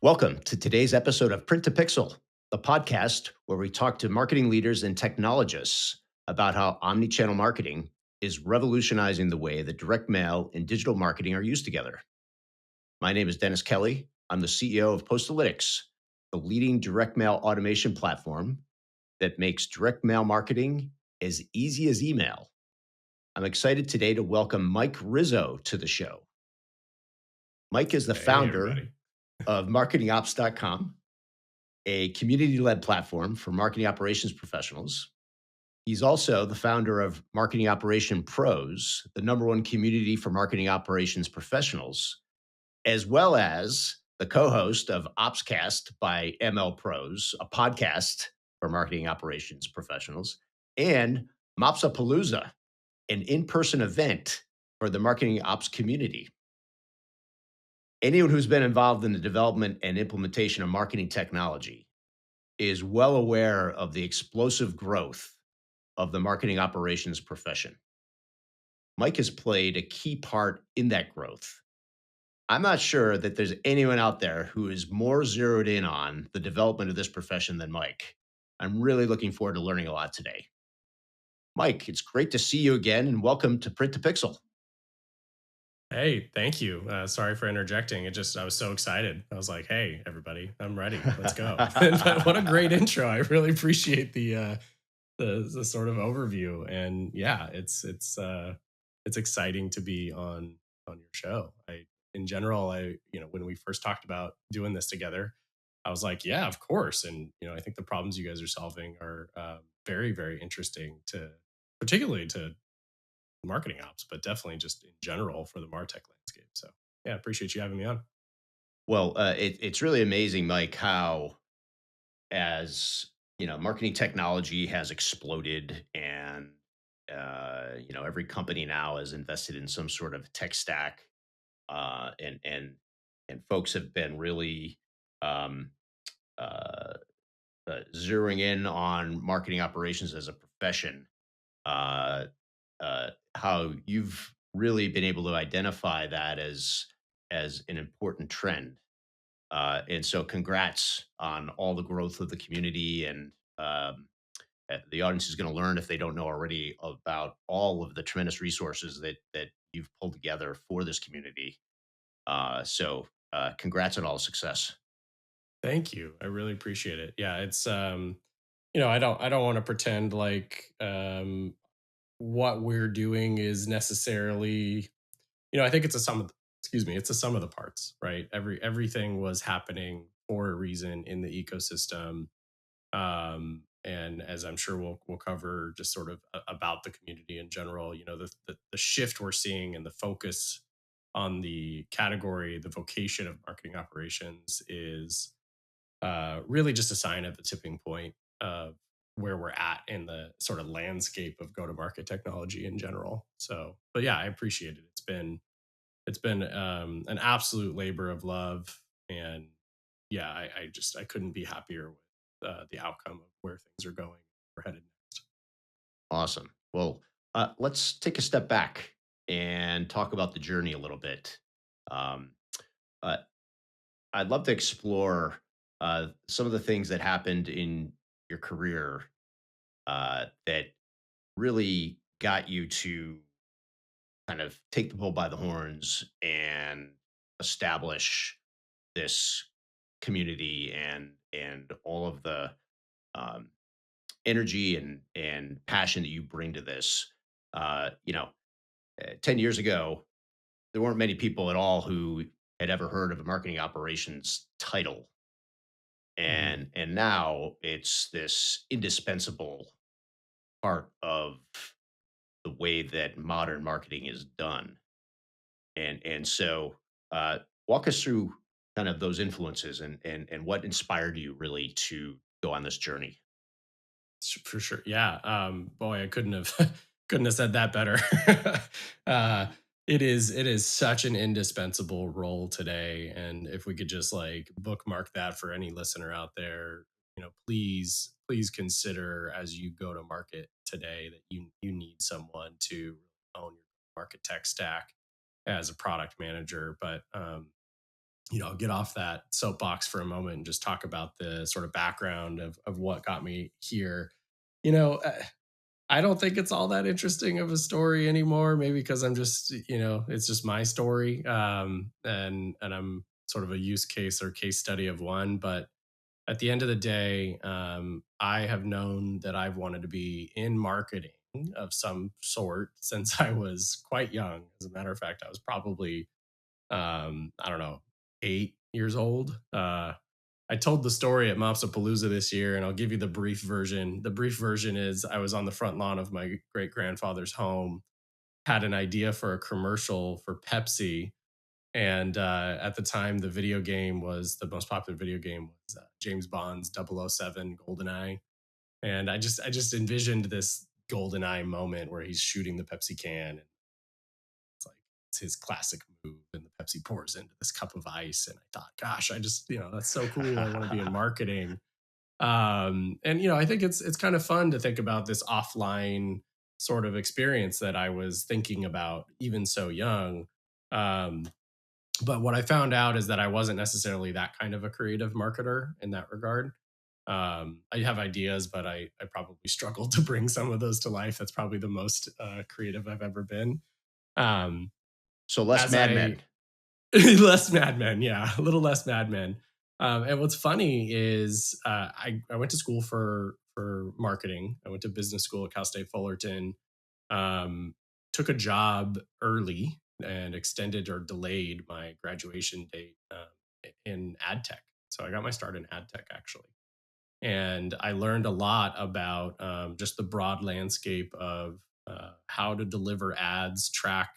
Welcome to today's episode of Print to Pixel, the podcast where we talk to marketing leaders and technologists about how omnichannel marketing is revolutionizing the way that direct mail and digital marketing are used together. My name is Dennis Kelly. I'm the CEO of Postalytics, the leading direct mail automation platform that makes direct mail marketing as easy as email. I'm excited today to welcome Mike Rizzo to the show. Mike is the Hey, founder everybody. of marketingops.com, a community led platform for marketing operations professionals. He's also the founder of Marketing Operation Pros, the number one community for marketing operations professionals, as well as the co host of OpsCast by ML Pros, a podcast for marketing operations professionals, and Mopsa Palooza, an in person event for the marketing ops community. Anyone who's been involved in the development and implementation of marketing technology is well aware of the explosive growth of the marketing operations profession. Mike has played a key part in that growth. I'm not sure that there's anyone out there who is more zeroed in on the development of this profession than Mike. I'm really looking forward to learning a lot today. Mike, it's great to see you again and welcome to Print to Pixel. Hey, thank you. Sorry for interjecting. I was so excited. I was like, "Hey, everybody, I'm ready. Let's go!" But what a great intro! I really appreciate the sort of overview. And yeah, it's exciting to be on your show. In general, when we first talked about doing this together, I was like, "Yeah, of course." And I think the problems you guys are solving are very, very interesting particularly to marketing ops, but definitely just in general for the MarTech landscape. So yeah, appreciate you having me on. Well, it's really amazing, Mike, how as marketing technology has exploded and every company now is invested in some sort of tech stack, and folks have been really um, uh, zeroing in on marketing operations as a profession. Uh, how you've really been able to identify that as an important trend, and so congrats on all the growth of the community. And the audience is going to learn, if they don't know already, about all of the tremendous resources that you've pulled together for this community. So congrats on all the success. Thank you. I really appreciate it. Yeah, it's I don't want to pretend like what we're doing is necessarily, I think it's a sum of excuse me, it's a sum of the parts, right? Everything was happening for a reason in the ecosystem. And as I'm sure we'll cover, just sort of about the community in general, the shift we're seeing and the focus on the category, the vocation of marketing operations is really just a sign of the tipping point of where we're at in the sort of landscape of go to market technology in general. So, but yeah, I appreciate it. It's been an absolute labor of love. And yeah, I couldn't be happier with the outcome of where things are going. We're headed next. Awesome. Well, let's take a step back and talk about the journey a little bit. Um, uh, I'd love to explore some of the things that happened in your career that really got you to kind of take the bull by the horns and establish this community and all of the um, energy and passion that you bring to this. Uh, you know, 10 years ago, there weren't many people at all who had ever heard of a marketing operations title, Mhm. and now it's this indispensable part of the way that modern marketing is done. And so walk us through kind of those influences and what inspired you really to go on this journey. For sure. Yeah. Boy, I couldn't have couldn't have said that better. uh, it is such an indispensable role today, and if we could just like bookmark that for any listener out there, please consider as you go to market today that you need someone to own your market tech stack as a product manager. But get off that soapbox for a moment and just talk about the sort of background of what got me here. You know, I don't think it's all that interesting of a story anymore. Maybe because I'm just, it's just my story, and I'm sort of a use case or case study of one. But at the end of the day, I have known that I've wanted to be in marketing of some sort since I was quite young. As a matter of fact, I was probably I don't know, 8 years old. I told the story at Mopsa Palooza this year, and I'll give you the brief version. The brief version is I was on the front lawn of my great grandfather's home, had an idea for a commercial for Pepsi. And at the time, the video game was the most popular video game was James Bond's 007 GoldenEye. And I just envisioned this GoldenEye moment where he's shooting the Pepsi can, and it's like it's his classic move, and the Pepsi pours into this cup of ice. And I thought, gosh, that's so cool. I want to be in marketing. And I think it's kind of fun to think about this offline sort of experience that I was thinking about even so young. Um, but what I found out is that I wasn't necessarily that kind of a creative marketer in that regard. I have ideas, but I probably struggle to bring some of those to life. That's probably the most creative I've ever been. Um, So less as Mad Men. I less Mad Men, yeah, a little less Mad Men. And what's funny is I went to school for marketing. I went to business school at Cal State Fullerton. Um, Took a job early and extended or delayed my graduation date in ad tech. So I got my start in ad tech actually, and I learned a lot about just the broad landscape of how to deliver ads, track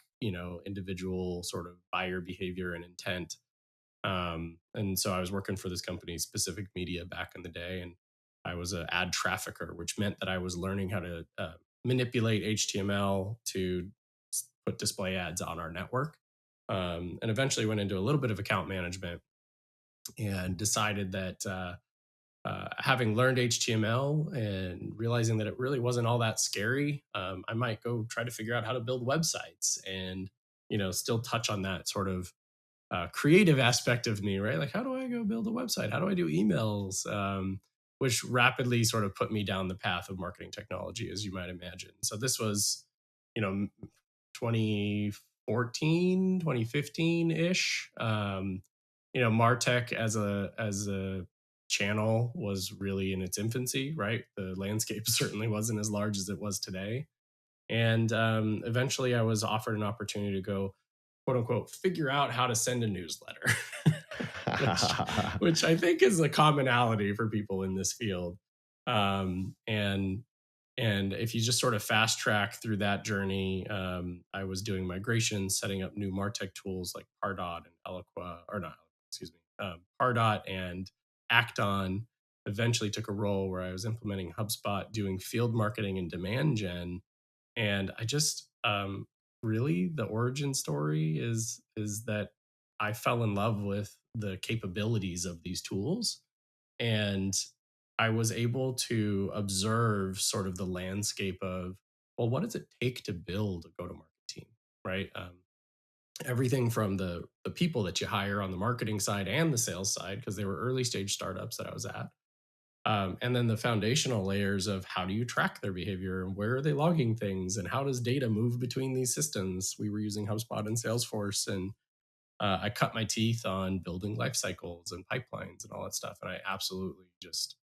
individual sort of buyer behavior and intent. And so I was working for this company, Specific Media, back in the day, and I was an ad trafficker, which meant that I was learning how to manipulate HTML to put display ads on our network. And eventually went into a little bit of account management and decided that having learned HTML and realizing that it really wasn't all that scary, I might go try to figure out how to build websites and still touch on that sort of creative aspect of me, right? Like, how do I go build a website? How do I do emails? Which rapidly sort of put me down the path of marketing technology, as you might imagine. So this was, 2014, 2015 ish. Martech as a channel was really in its infancy, right? The landscape certainly wasn't as large as it was today. And eventually I was offered an opportunity to go, quote unquote, figure out how to send a newsletter, which I think is a commonality for people in this field. And if you just sort of fast track through that journey, I was doing migrations, setting up new Martech tools like Pardot and Eloqua, or not, excuse me, Pardot and Acton. Eventually took a role where I was implementing HubSpot, doing field marketing and demand gen. And I just really, the origin story is that I fell in love with the capabilities of these tools, and I was able to observe sort of the landscape of, well, what does it take to build a go to market team, right? Everything from the people that you hire on the marketing side and the sales side, because they were early stage startups that I was at, and then the foundational layers of how do you track their behavior and where are they logging things and how does data move between these systems. We were using HubSpot and Salesforce, and I cut my teeth on building life cycles and pipelines and all that stuff. And I absolutely just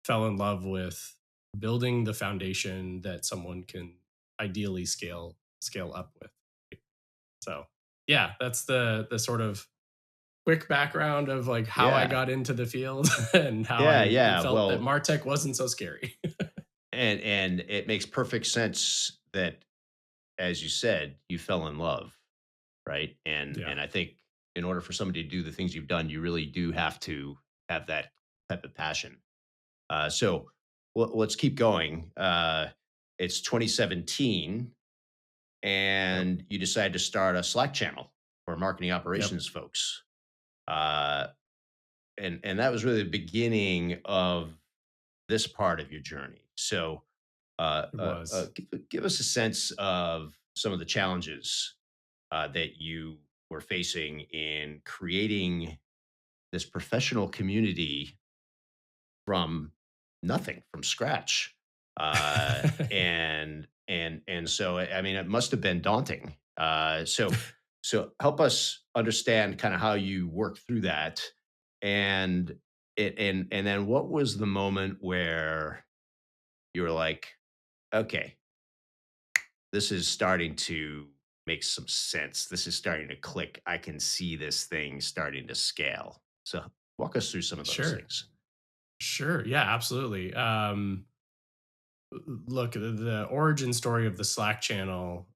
fell in love with building the foundation that someone can ideally scale up with. So yeah, that's the sort of quick background of like how I Yeah. got into the field and how Yeah, I yeah. felt that Well, Martech wasn't so scary. and it makes perfect sense that, as you said, you fell in love, right? And Yeah. and I think in order for somebody to do the things you've done, you really do have to have that type of passion. So let's keep going. It's 2017, Yep. and you decide to start a Slack channel for marketing Yep. operations folks. Uh, and that was really the beginning of this part of your journey. So, It was. give us a sense of some of the challenges that you were facing in creating this professional community from nothing, from scratch. And so I mean, it must have been daunting. So help us understand kind of how you work through that, and and then what was the moment where you were like, okay, this is starting to make some sense. This is starting to click. I can see this thing starting to scale. So walk us through some of those Sure. things. Sure. Yeah, absolutely. Look, the origin story of the Slack channel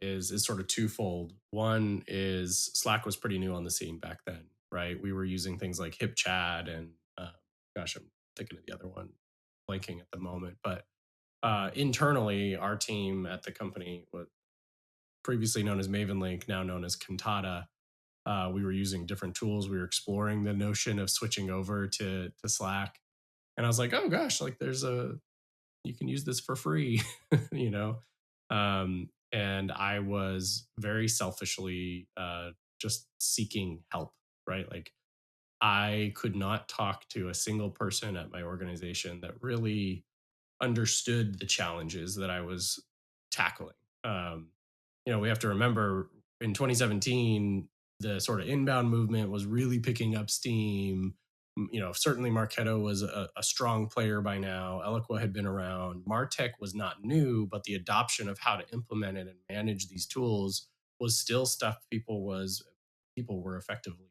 is sort of twofold. One is Slack was pretty new on the scene back then, right? We were using things like HipChat and gosh, I'm thinking of the other one, blanking at the moment. But internally, our team at the company was previously known as MavenLink, now known as Cantata. We were using different tools. We were exploring the notion of switching over to Slack, and I was like, oh gosh, like there's a you can use this for free, you know. And I was very selfishly just seeking help, right? Like I could not talk to a single person at my organization that really understood the challenges that I was tackling. Um, we have to remember in 2017, the sort of inbound movement was really picking up steam. Certainly Marketo was a strong player by now. Eloqua had been around. Martech was not new, but the adoption of how to implement it and manage these tools was still stuff people were effectively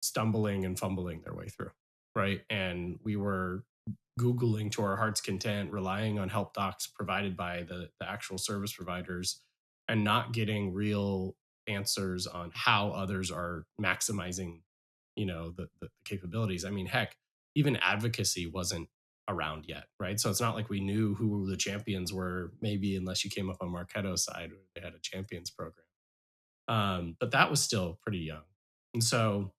stumbling and fumbling their way through, right? And we were Googling to our heart's content, relying on help docs provided by the actual service providers, and not getting real answers on how others are maximizing, the capabilities. I mean, heck, even advocacy wasn't around yet, right? So it's not like we knew who the champions were, maybe unless you came up on Marketo's side where they had a champions program. But that was still pretty young. And so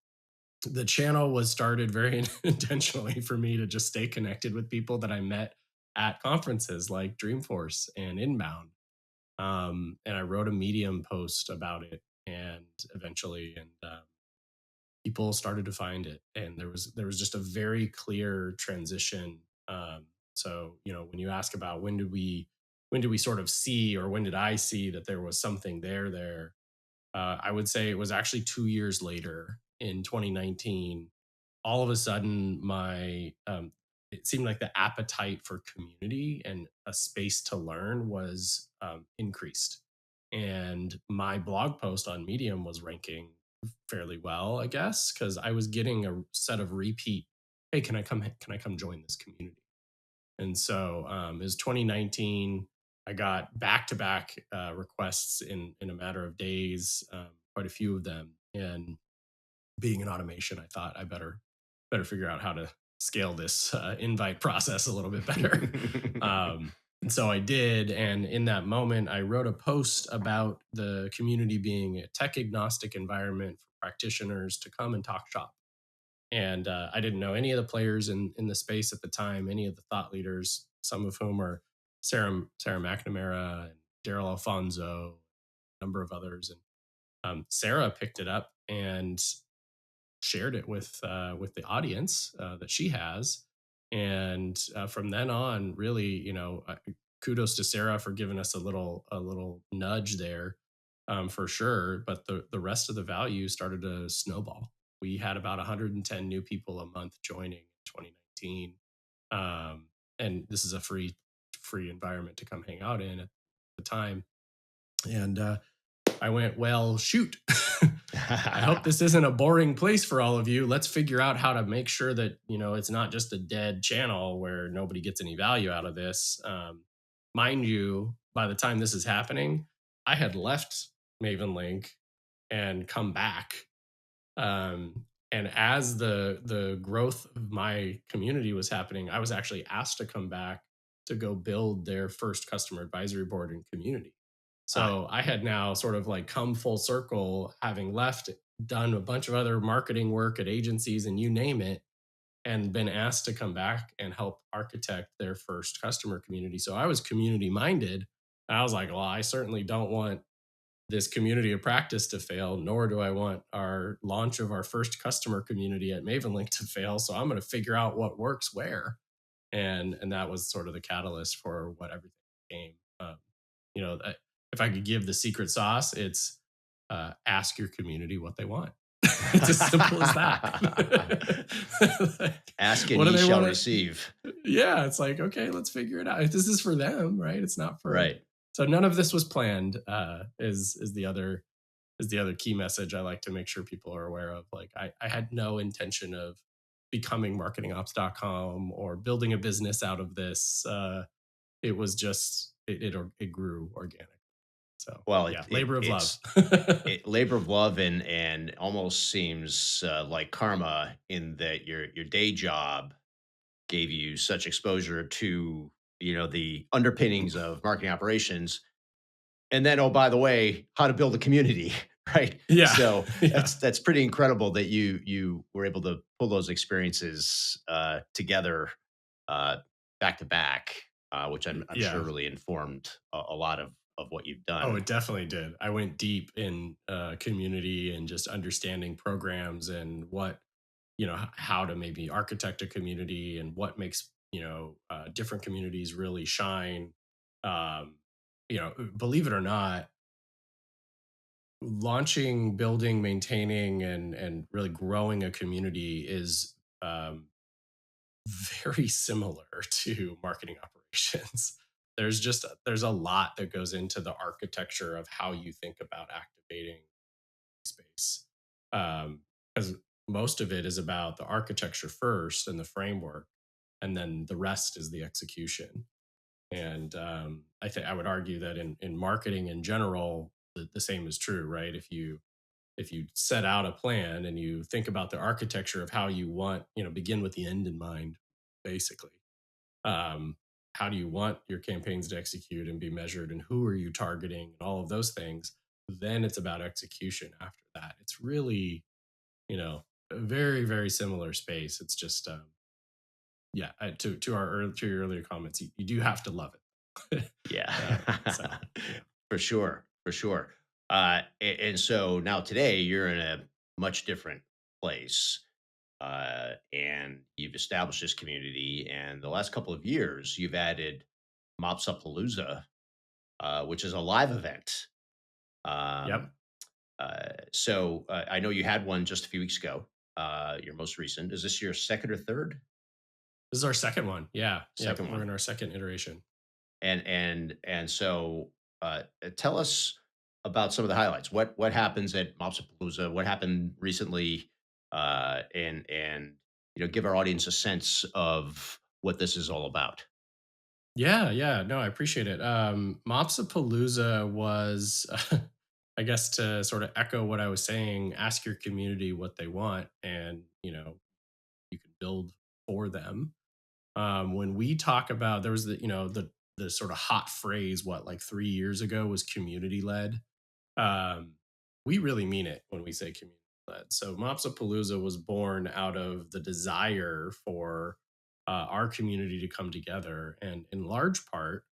the channel was started very intentionally for me to just stay connected with people that I met at conferences like Dreamforce and Inbound. And I wrote a Medium post about it, and eventually, and people started to find it, and there was just a very clear transition. So when you ask about when do we sort of see, or when did I see that there was something there, I would say it was actually 2 years later in 2019. All of a sudden, it seemed like the appetite for community and a space to learn was increased, and my blog post on Medium was ranking fairly well, I guess, because I was getting a set of repeat. Hey, can I come join this community? And so it was 2019. I got back to back requests in a matter of days, quite a few of them. And being in automation, I thought I better figure out how to scale this invite process a little bit better. And so I did. And in that moment, I wrote a post about the community being a tech agnostic environment for practitioners to come and talk shop. And I didn't know any of the players in the space at the time, any of the thought leaders, some of whom are Sarah McNamara and Daryl Alfonso, a number of others. And Sarah picked it up and shared it with the audience that she has. And from then on, really, kudos to Sarah for giving us a little nudge there, for sure. But the rest of the value started to snowball. We had about 110 new people a month joining in 2019, and this is a free environment to come hang out in at the time. And I went, well, shoot. I hope this isn't a boring place for all of you. Let's figure out how to make sure that, it's not just a dead channel where nobody gets any value out of this. Mind you, by the time this is happening, I had left Maven Link and come back. And as the growth of my community was happening, I was actually asked to come back to go build their first customer advisory board and community. Ah, So I had now sort of like come full circle, having left, done a bunch of other marketing work at agencies and you name it, and been asked to come back and help architect their first customer community. So I was community minded. I was like, well, I certainly don't want this community of practice to fail, nor do I want our launch of our first customer community at Mavenlink to fail. So I'm going to figure out what works where, and that was sort of the catalyst for what everything became. You know, if I could give the secret sauce, it's ask your community what they want. It's as simple as that. Like, Ask and what do ye they shall want to? receive. Yeah, it's like, okay, let's figure it out. If this is for them, right? It's not for. Right. So none of this was planned. Is the other key message I like to make sure people are aware of. Like, I had no intention of becoming marketingops.com or building a business out of this. It was just it grew organic. So Well, yeah, labor of love. labor of love and almost seems like karma in that your day job gave you such exposure to the underpinnings of marketing operations. And then, oh, by the way, how to build a community, right? Yeah, So yeah, that's pretty incredible that you were able to pull those experiences together uh, back to back, which I'm sure yeah. really informed a lot of what you've Oh, done. it definitely did. I went deep in community and just understanding programs and what how to maybe architect a community and what makes different communities really shine. Um, believe it or not, launching, building, maintaining, and really growing a community is very similar to marketing operations. There's a lot that goes into the architecture of how you think about activating space. Because most of it is about the architecture first and the framework, and then the rest is the execution. And I think I would argue that in marketing in general, the same is true, right? If you set out a plan and you think about the architecture of how you want, begin with the end in mind, basically. Um, how do you want your campaigns to execute and be measured, and who are you targeting, and all of those things? Then it's about execution after that. It's really, a very, very similar space. It's just, yeah, to your earlier comments, you do have to love it. Yeah, So, yeah. for sure, for sure. And so now today you're in a much different place, and you've established this community. And the last couple of years, you've added Mopsa Palooza, which is a live event. Yep. Um, I know you had one just a few weeks ago. Your most recent. Is this your second or third? This is our second one. Yeah. Yep. Second We're one. in our second iteration. And tell us about some of the highlights. What happens at Mopsapalooza? What happened recently? And give our audience a sense of what this is all about. Yeah, yeah. No, I appreciate it. Mopsa Palooza was, I guess, to sort of echo what I was saying, ask your community what they want, and you can build for them. When we talk about, there was the sort of hot phrase, what, like 3 years ago, was community led. Um, we really mean it when we say community led. So Mopsa Palooza was born out of the desire for our community to come together. And in large part,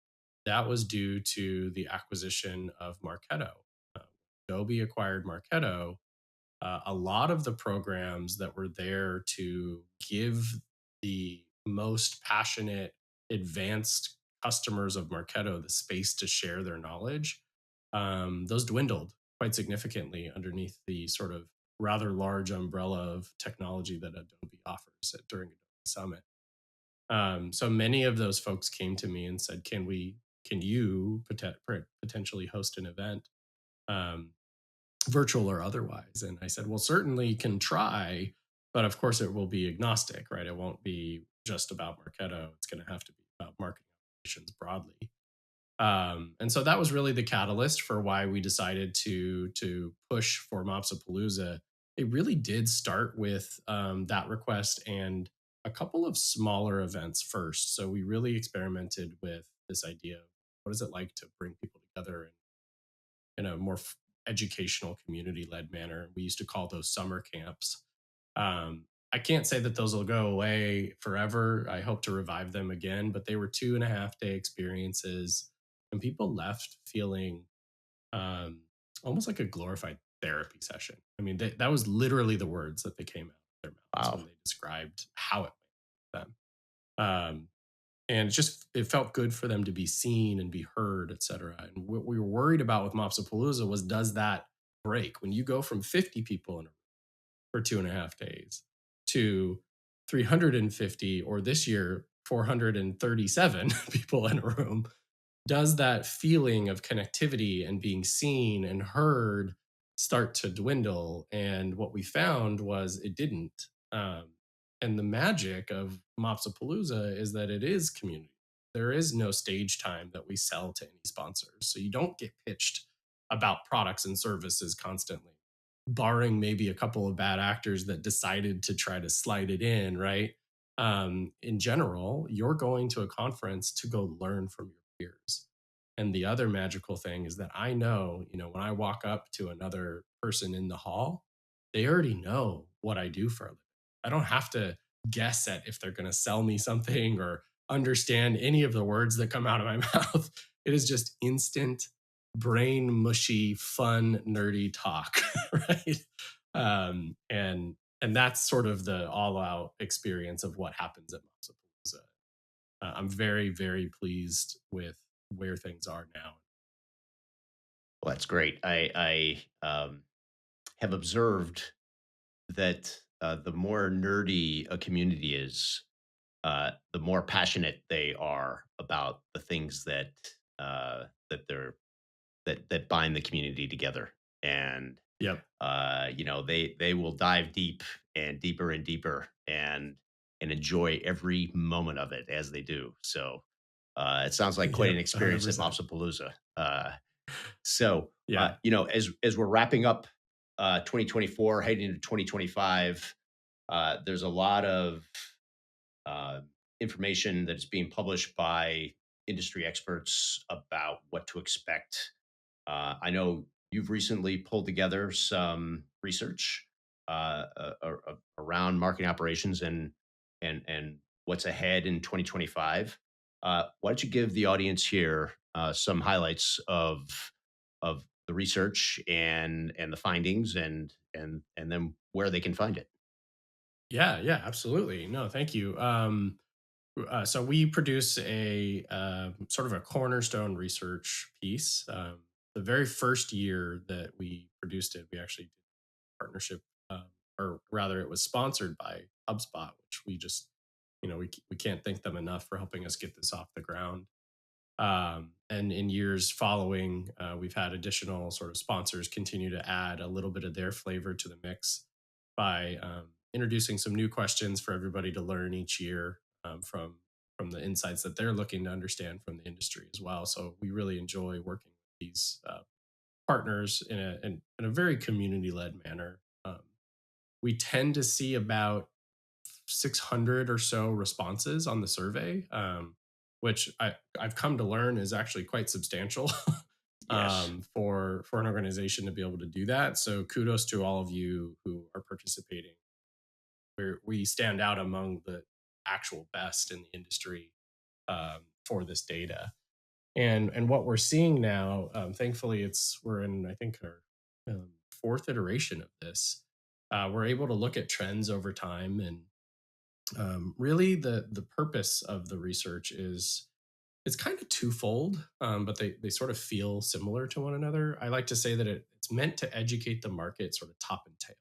that was due to the acquisition of Marketo. Uh, Adobe acquired Marketo. A lot of the programs that were there to give the most passionate, advanced customers of Marketo the space to share their knowledge, those dwindled quite significantly underneath the sort of rather large umbrella of technology that Adobe offers during Adobe Summit. So many of those folks came to me and said, can you potentially host an event? Um, Virtual or otherwise. And I said, well, certainly can try, but of course it will be agnostic, right? It won't be just about Marketo. It's going to have to be about marketing operations broadly. And so that was really the catalyst for why we decided to push for Mopsa Palooza. It really did start with that request and a couple of smaller events first. So we really experimented with this idea of what is it like to bring people together in a more educational community led manner. We used to call those summer camps. I can't say that those will go away forever. I hope to revive them again, but they were 2.5 day experiences, and people left feeling um, almost like a glorified therapy session. I mean, that was literally the words that they came out of their mouths when Wow. they described how it went for them. Um, and it felt good for them to be seen and be heard, et cetera. And what we were worried about with Mopsa Palooza was, does that break when you go from 50 people in a room for 2.5 days to 350, or this year 437 people in a room? Does that feeling of connectivity and being seen and heard start to dwindle? And what we found was it didn't. And the magic of Mopsapalooza is that it is community. There is no stage time that we sell to any sponsors. So you don't get pitched about products and services constantly, barring maybe a couple of bad actors that decided to try to slide it in, right? In general, you're going to a conference to go learn from your peers. And the other magical thing is that I know, when I walk up to another person in the hall, they already know what I do for a living. I don't have to guess at if they're going to sell me something or understand any of the words that come out of my mouth. It is just instant, brain mushy, fun, nerdy talk, right? And that's sort of the all out experience of what happens at Mopsa. I'm very, very pleased with where things are now. Well, that's great. Have observed that the more nerdy a community is, the more passionate they are about the things that they're that bind the community together. And Yep. they will dive deep and deeper and deeper and enjoy every moment of it as they do. So it sounds like quite an Yep. experience at 100%. Mopsapalooza. So, Yeah. as we're wrapping up 2024, heading into 2025, there's a lot of uh, information that is being published by industry experts about what to expect. I know you've recently pulled together some research around marketing operations and what's ahead in 2025. Why don't you give the audience here some highlights of the research and the findings and then where they can find it? Yeah. Yeah. Absolutely. No, thank you. So we produce a sort of a cornerstone research piece. The very first year that we produced it, we actually did a partnership, or rather, it was sponsored by HubSpot, which we just, we can't thank them enough for helping us get this off the ground. And in years following, we've had additional sort of sponsors continue to add a little bit of their flavor to the mix by introducing some new questions for everybody to learn each year, from the insights that they're looking to understand from the industry as well. So we really enjoy working with these partners in a very community led manner. We tend to see about 600 or so responses on the survey, which I've come to learn is actually quite substantial Yes. for an organization to be able to do that. So kudos to all of you who are participating. We stand out among the actual best in the industry for this data. And what we're seeing now, thankfully, we're in, I think, our fourth iteration of this. We're able to look at trends over time, and really the purpose of the research is it's kind of twofold, but they sort of feel similar to one another. I like to say that it's meant to educate the market sort of top and tail.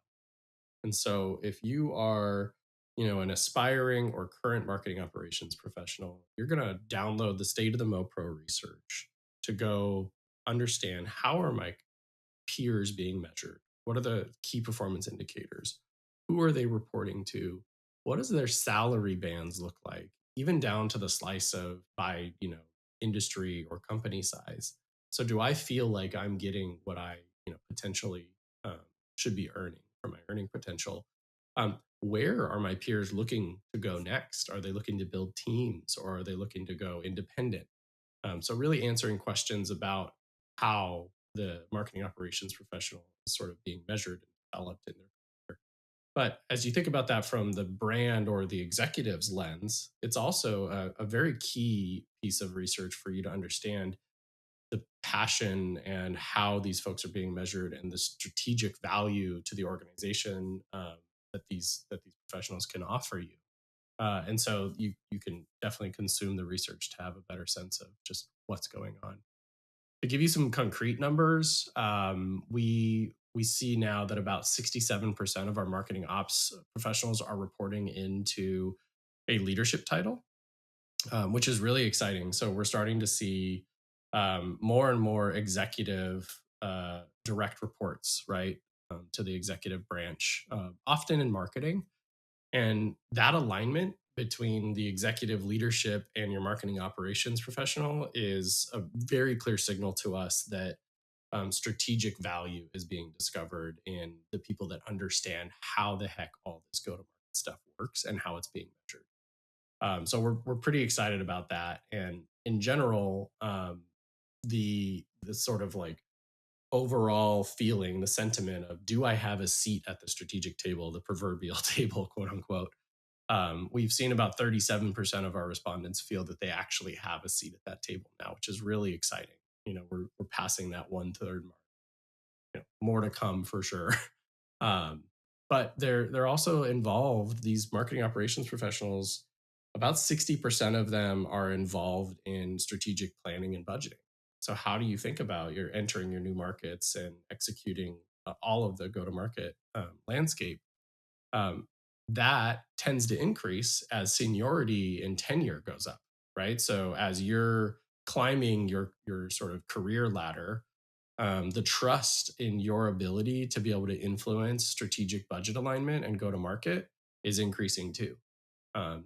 And so if you are, an aspiring or current marketing operations professional, you're going to download the State of the MoPro research to go understand how are my peers being measured? What are the key performance indicators? Who are they reporting to? What does their salary bands look like? Even down to the slice of by, industry or company size. So do I feel like I'm getting what I, potentially should be earning for my earning potential? Where are my peers looking to go next? Are they looking to build teams or are they looking to go independent? So really answering questions about how the marketing operations professional is sort of being measured and developed in their career. But as you think about that from the brand or the executive's lens, it's also a very key piece of research for you to understand. the passion and how these folks are being measured and the strategic value to the organization that these professionals can offer you. And so you can definitely consume the research to have a better sense of just what's going on. To give you some concrete numbers, we see now that about 67% of our marketing ops professionals are reporting into a leadership title, which is really exciting. So we're starting to see more and more executive direct reports, right, to the executive branch, often in marketing. And that alignment between the executive leadership and your marketing operations professional is a very clear signal to us that strategic value is being discovered in the people that understand how the heck all this go to market stuff works and how it's being measured. So we're pretty excited about that. And in general, the sort of like overall feeling, the sentiment of do I have a seat at the strategic table, the proverbial table, quote unquote. We've seen about 37% of our respondents feel that they actually have a seat at that table now, which is really exciting. We're passing that 1/3 mark. More to come for sure. Um, but they're also involved. These marketing operations professionals, about 60% of them are involved in strategic planning and budgeting. So how do you think about your entering your new markets and executing all of the go-to-market landscape? um, that tends to increase as seniority and tenure goes up, right? So as you're climbing your sort of career ladder, the trust in your ability to be able to influence strategic budget alignment and go to market is increasing too.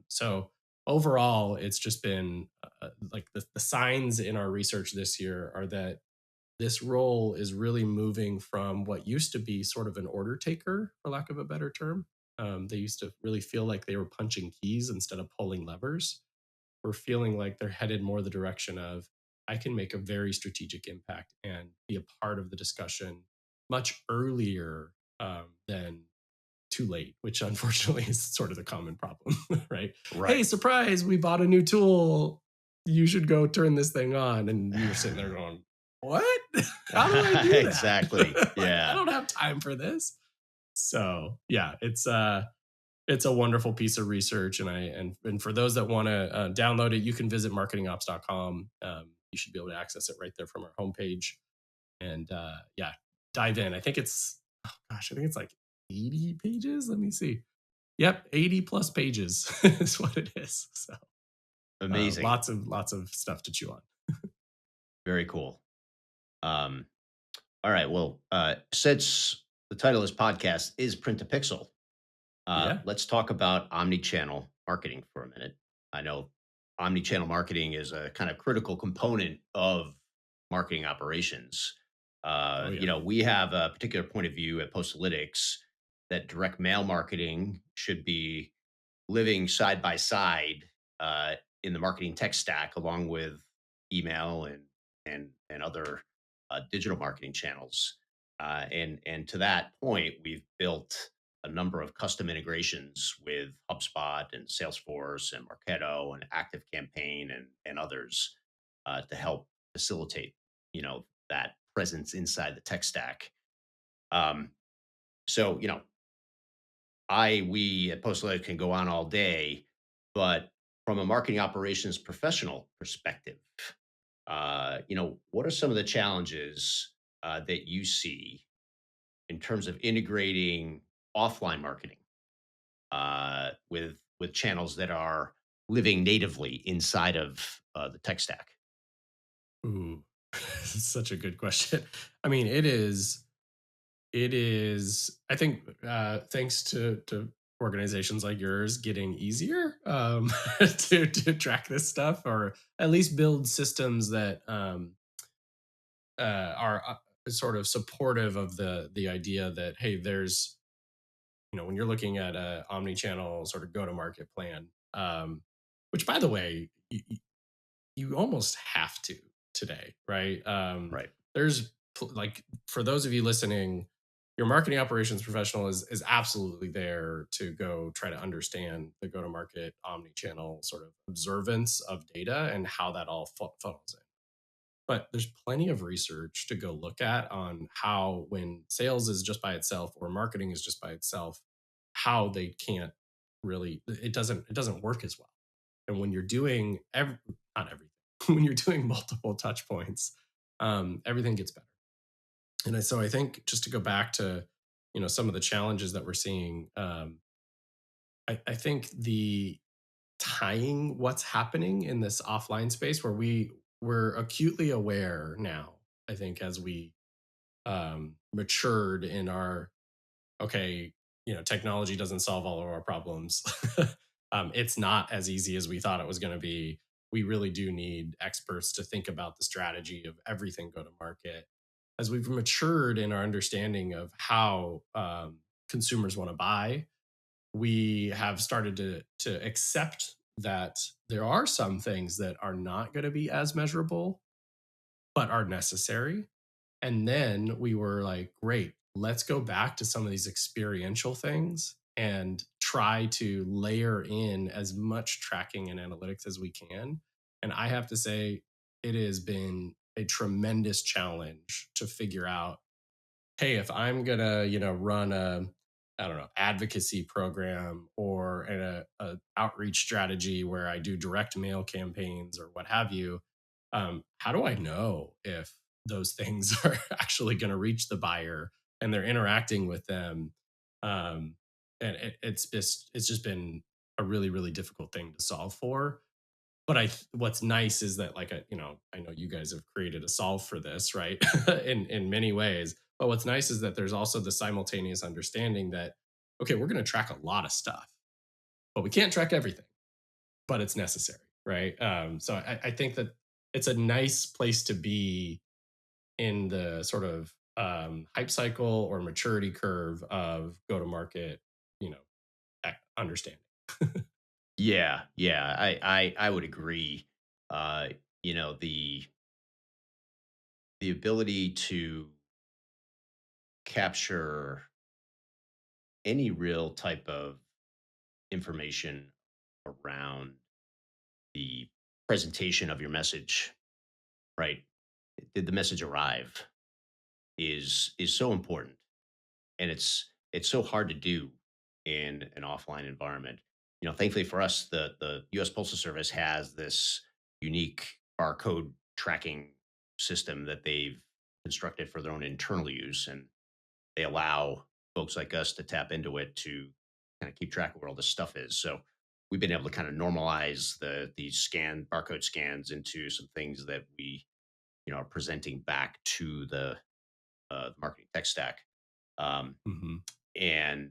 So overall, it's just been like the signs in our research this year are that this role is really moving from what used to be sort of an order taker, for lack of a better term. They used to really feel like they were punching keys instead of pulling levers. We're feeling like they're headed more the direction of I can make a very strategic impact and be a part of the discussion much earlier than too late, which unfortunately is sort of the common problem, right? Hey, Right. surprise, we bought a new tool. You should go turn this thing on. And you're sitting there going, what? How do I do that? Exactly. Like, I Yeah. don't have time for this. So yeah, it's a wonderful piece of research. And for those that want to download it, you can visit marketingops.com. You should be able to access it right there from our homepage. And yeah, dive in. Oh gosh, I think it's like 80 pages. Let me see. Yep, 80 plus pages is what it is. So Amazing. lots of stuff to chew on. Very cool. Um, all right. Well, since the title of this podcast is Print to Pixel, Yeah. let's talk about omni-channel marketing for a minute. I know omni-channel marketing is a kind of critical component of marketing operations. Oh yeah. We have a particular point of view at Postalytics that direct mail marketing should be living side by side uh, in the marketing tech stack, along with email and other digital marketing channels. And to that point, we've built a number of custom integrations with HubSpot and Salesforce and Marketo and ActiveCampaign and others to help facilitate, that presence inside the tech stack. Um, so, we at Postlight can go on all day, but from a marketing operations professional perspective, what are some of the challenges that you see in terms of integrating offline marketing with channels that are living natively inside of the tech stack? Ooh, such a good question. I mean, it is I think thanks to organizations like yours getting easier to track this stuff or at least build systems that are sort of supportive of the idea that hey, there's when you're looking at a omni-channel sort of go to market plan, which by the way you almost have to today, right? Right. Like for those of you listening, your marketing operations professional is absolutely there to go try to understand the go to market omni channel sort of observance of data and how that all funnels in. But there's plenty of research to go look at on how, when sales is just by itself or marketing is just by itself, how they can't really, it doesn't work as well. And when you're doing not everything, when you're doing multiple touch points, everything gets better. So I think, just to go back to, some of the challenges that we're seeing, I think the tying what's happening in this offline space, where we're acutely aware now, I think, as we matured in our, okay, technology doesn't solve all of our problems. It's not as easy as we thought it was going to be. We really do need experts to think about the strategy of everything go to market. As we've matured in our understanding of how consumers want to buy, we have started to accept that there are some things that are not going to be as measurable, but are necessary. And then we were like, great, let's go back to some of these experiential things and try to layer in as much tracking and analytics as we can. And I have to say, it has been a tremendous challenge to figure out, hey, if I'm gonna, run a, I don't know, advocacy program, or a outreach strategy where I do direct mail campaigns or what have you, how do I know if those things are actually going to reach the buyer and they're interacting with them? Um, and it's just been a really, really difficult thing to solve for. But what's nice is that, like, I know you guys have created a solve for this, right? In many ways. But what's nice is that there's also the simultaneous understanding that, okay, we're going to track a lot of stuff, but we can't track everything, but it's necessary, right? So I think that it's a nice place to be in the sort of hype cycle or maturity curve of go to market, you know, understanding. Yeah, yeah, I would agree. Uh, the ability to capture any real type of information around the presentation of your message, right? Did the message arrive? Is so important, and it's so hard to do in an offline environment. Thankfully for us, the U.S. Postal Service has this unique barcode tracking system that they've constructed for their own internal use, and they allow folks like us to tap into it to kind of keep track of where all this stuff is. So we've been able to kind of normalize these scan barcode scans into some things that we are presenting back to the marketing tech stack. Um, Hmm. and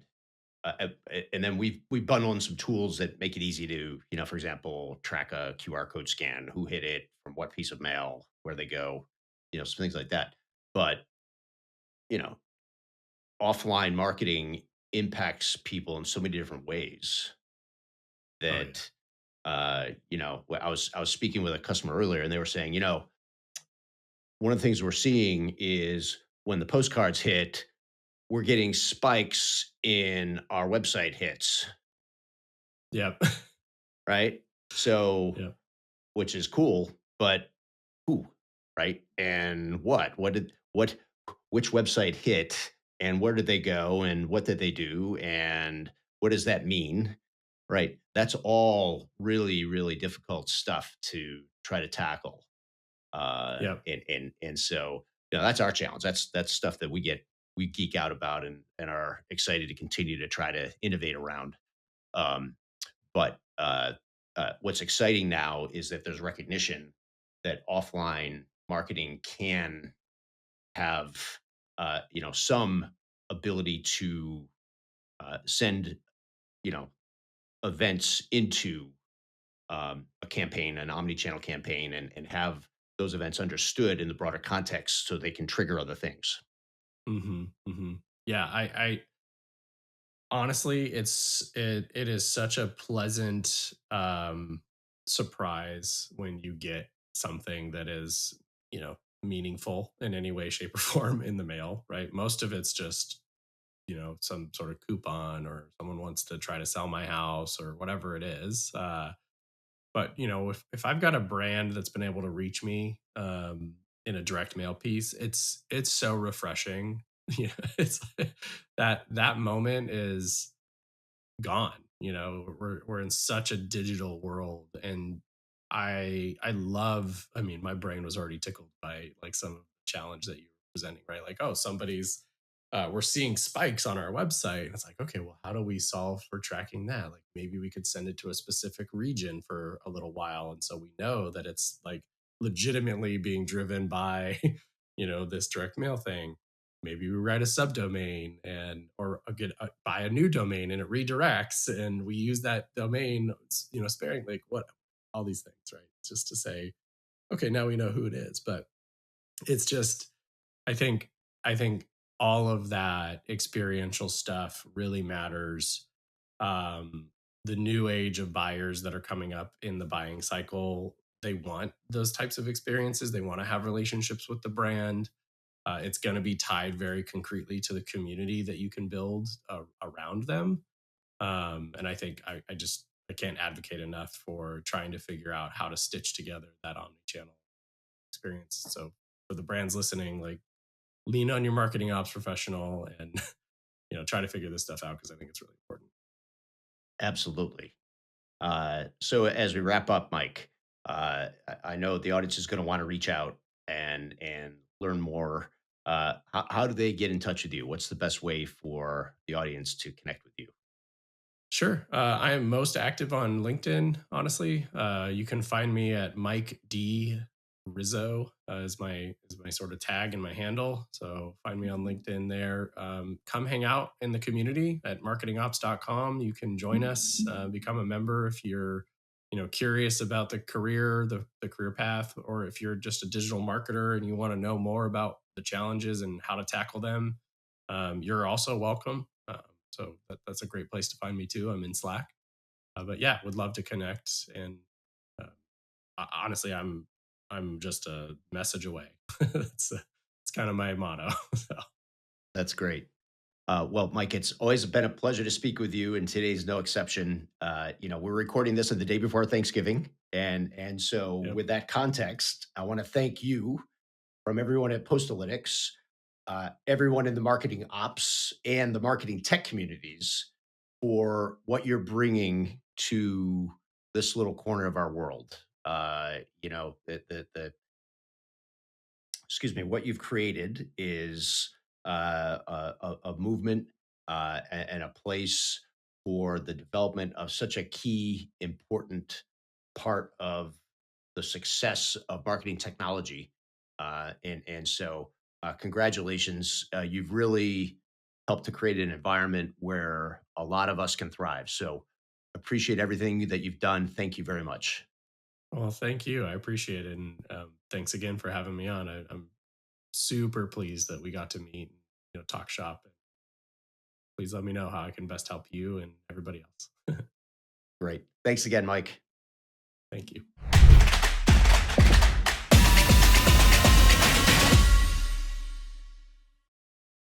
and then we bundle in some tools that make it easy to, for example, track a QR code scan, who hit it, from what piece of mail, where they go, some things like that. But you know, offline marketing impacts people in so many different ways Oh yeah. that I was speaking with a customer earlier, and they were saying, one of the things we're seeing is when the postcards hit, we're getting spikes in our website hits, Yep. right? So, Yep. which is cool, but who, right? And which website hit, and where did they go, and what did they do, and what does that mean? Right? That's all really, really difficult stuff to try to tackle. Yep. And so, that's our challenge. That's stuff that we geek out about, and are excited to continue to try to innovate around. Um, but what's exciting now is that there's recognition that offline marketing can have some ability to send you know events into a campaign, an omni-channel campaign, and have those events understood in the broader context so they can trigger other things. Hmm. Hmm. Yeah. I honestly, it is such a pleasant surprise when you get something that is, meaningful in any way, shape, or form in the mail, right? Most of it's just, some sort of coupon, or someone wants to try to sell my house, or whatever it is. But if I've got a brand that's been able to reach me, in a direct mail piece, it's so refreshing. Yeah, it's that moment is gone. We're in such a digital world, and I love. I mean, my brain was already tickled by like some of the challenge that you were presenting, right? Like, oh, somebody's we're seeing spikes on our website, and it's like, okay, well, how do we solve for tracking that? Like, maybe we could send it to a specific region for a little while, and so we know that it's like legitimately being driven by this direct mail thing. Maybe we write a subdomain and or get buy a new domain and it redirects and we use that domain sparingly, like what, all these things, right? Just to say, okay, now we know who it is. But it's just, I think all of that experiential stuff really matters. um the new age of buyers that are coming up in the buying cycle, they want those types of experiences. They want to have relationships with the brand. It's going to be tied very concretely to the community that you can build around them. And I think I can't advocate enough for trying to figure out how to stitch together that omni-channel experience. So for the brands listening, like lean on your marketing ops professional and try to figure this stuff out because I think it's really important. Absolutely. So as we wrap up, Mike, I know the audience is going to want to reach out and learn more. How do they get in touch with you? What's the best way for the audience to connect with you? Sure. I am most active on LinkedIn, honestly. You can find me at Mike D. Rizzo is my sort of tag and my handle. So find me on LinkedIn there. Come hang out in the community at marketingops.com. You can join us, become a member if you're curious about the career path, or if you're just a digital marketer and you want to know more about the challenges and how to tackle them. You're also welcome. So that's a great place to find me too. I'm in Slack, but yeah, would love to connect. And uh, honestly, I'm just a message away. It's kind of my motto. So That's great. Well, Mike, it's always been a pleasure to speak with you, and today's no exception. We're recording this on the day before Thanksgiving, and so yep. with that context, I want to thank you from everyone at Postalytics, everyone in the marketing ops and the marketing tech communities for what you're bringing to this little corner of our world. The excuse me, what you've created is a movement and a place for the development of such a key, important part of the success of marketing technology. And so, congratulations. You've really helped to create an environment where a lot of us can thrive. So, appreciate everything that you've done. Thank you very much. Well, thank you. I appreciate it, and thanks again for having me on. I'm super pleased that we got to meet and talk shop. And please let me know how I can best help you and everybody else. Great. Thanks again, Mike.